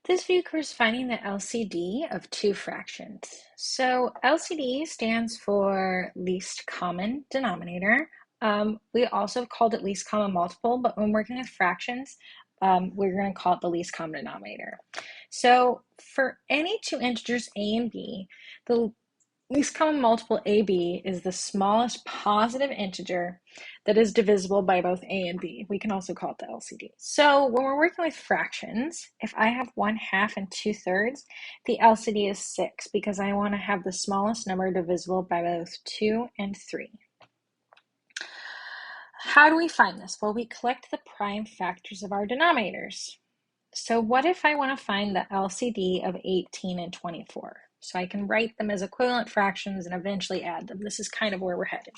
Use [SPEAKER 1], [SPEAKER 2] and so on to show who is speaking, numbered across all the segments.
[SPEAKER 1] This video covers finding the LCD of two fractions. So LCD stands for least common denominator. We also called it least common multiple, but when working with fractions, we're going to call it the least common denominator. So for any two integers a and b, the least common multiple AB is the smallest positive integer that is divisible by both A and B. We can also call it the LCD. So when we're working with fractions, if I have 1/2 and 2/3, the LCD is 6 because I want to have the smallest number divisible by both 2 and 3. How do we find this? Well, we collect the prime factors of our denominators. So what if I want to find the LCD of 18 and 24? So I can write them as equivalent fractions and eventually add them. This is kind of where we're headed.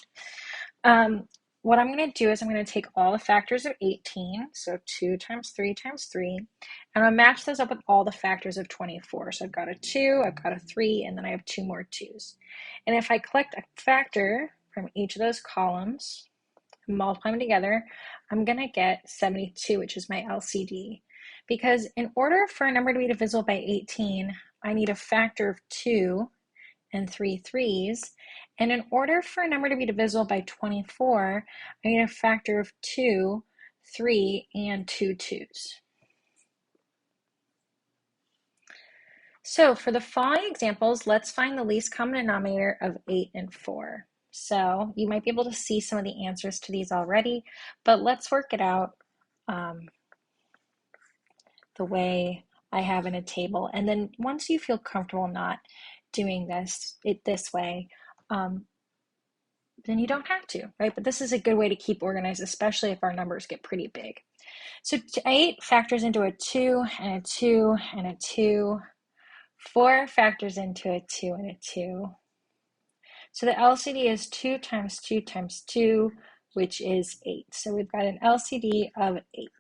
[SPEAKER 1] What I'm going to do is I'm going to take all the factors of 18, so 2 times 3 times 3, and I'm going to match those up with all the factors of 24. So I've got a 2, I've got a 3, and then I have 2 more 2's. And if I collect a factor from each of those columns, and multiply them together, I'm going to get 72, which is my LCD. Because in order for a number to be divisible by 18, I need a factor of 2 and 3 3's. And in order for a number to be divisible by 24, I need a factor of 2, 3, and 2 2's. So for the following examples, let's find the least common denominator of 8 and 4. So you might be able to see some of the answers to these already, but let's work it out the way I have in a table. And then once you feel comfortable not doing this way, then you don't have to, right? But this is a good way to keep organized, especially if our numbers get pretty big. So 8 factors into a 2 and a 2 and a 2. 4 factors into a 2 and a 2. So the LCD is 2 times 2 times 2, which is 8. So we've got an LCD of 8.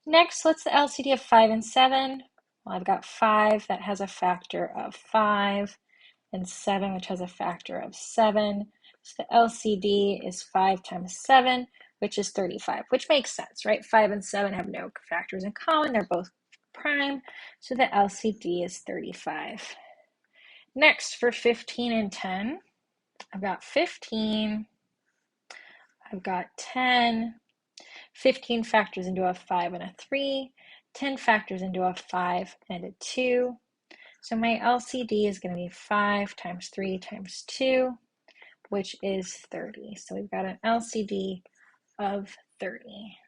[SPEAKER 1] Next, what's the LCD of 5 and 7? Well, I've got 5 that has a factor of 5, and 7, which has a factor of 7. So the LCD is 5 times 7, which is 35, which makes sense, right? 5 and 7 have no factors in common. They're both prime, so the LCD is 35. Next, for 15 and 10, I've got 15, I've got 10, 15 factors into a 5 and a 3, 10 factors into a 5 and a 2. So my LCD is going to be 5 times 3 times 2, which is 30. So we've got an LCD of 30.